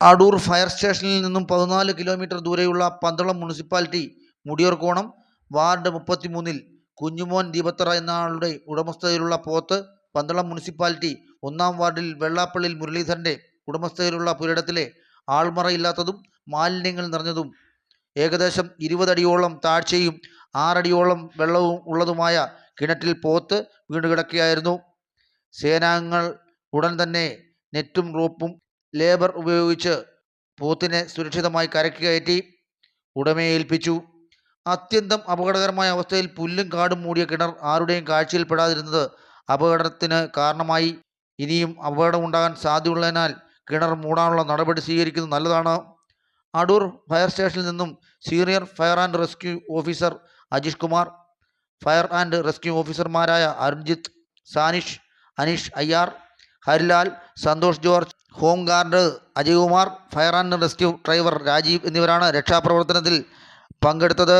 Adoor fire സ്റ്റേഷനിൽ നിന്നും 14 kilometre ദൂരെയുള്ള പന്തളം മുനിസിപ്പാലിറ്റി മുടിയൂർക്കോണം വാർഡ് 33-ൽ കുഞ്ഞുമോൻ ദീപത്തറ എന്നയാളുടെ ഉടമസ്ഥതയിലുള്ള പോത്ത് പന്തളം മുനിസിപ്പാലിറ്റി 1-ാം വാർഡിൽ വെള്ളാപ്പള്ളിൽ മുരളീധരൻ്റെ ഉടമസ്ഥതയിലുള്ള പുരയിടത്തിലെ ആൾമറയില്ലാത്തതും മാലിന്യങ്ങൾ നിറഞ്ഞതും ഏകദേശം 20 അടിയോളം താഴ്ചയും 6 അടിയോളം വെള്ളവും ഉള്ളതുമായ കിണറ്റിൽ പോത്ത് വീണുകിടക്കുകയായിരുന്നു. സേനാംഗങ്ങൾ ഉടൻ തന്നെ നെറ്റും റോപ്പും ലേബർ ഉപയോഗിച്ച് പോത്തിനെ സുരക്ഷിതമായി കരയ്ക്ക് കയറ്റി ഉടമയെ ഏൽപ്പിച്ചു. അത്യന്തം അപകടകരമായ അവസ്ഥയിൽ പുല്ലും കാടും മൂടിയ കിണർ ആരുടെയും കാഴ്ചയിൽപ്പെടാതിരുന്നത് അപകടത്തിന് കാരണമായി. ഇനിയും അപകടമുണ്ടാകാൻ സാധ്യതയുള്ളതിനാൽ കിണർ മൂടാനുള്ള നടപടി സ്വീകരിക്കുന്നത് നല്ലതാണ്. അടൂർ ഫയർ സ്റ്റേഷനിൽ നിന്നും senior fire and rescue officer Ajeesh Kumar, fire and rescue ഓഫീസർമാരായ Arunjith, Sanish, Aneesh Ayyar, Harilal, Santhosh George, home guard Ajaykumar, fire and rescue driver Rajeev എന്നിവരാണ് രക്ഷാപ്രവർത്തനത്തിൽ പങ്കെടുത്തത്.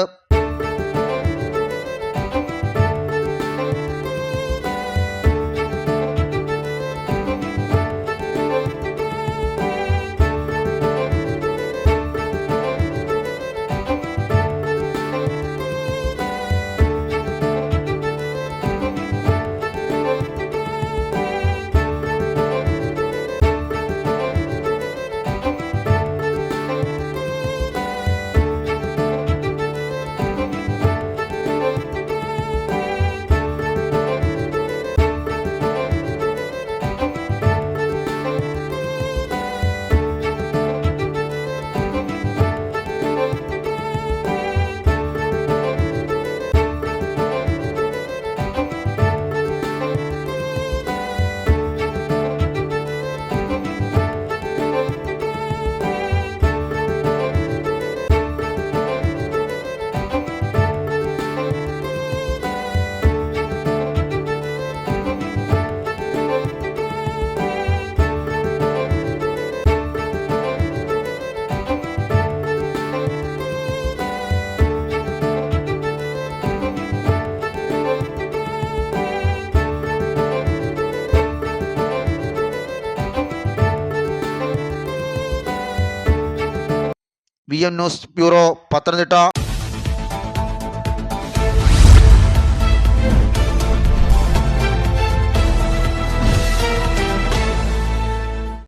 VM news bureau, Pathanamthitta.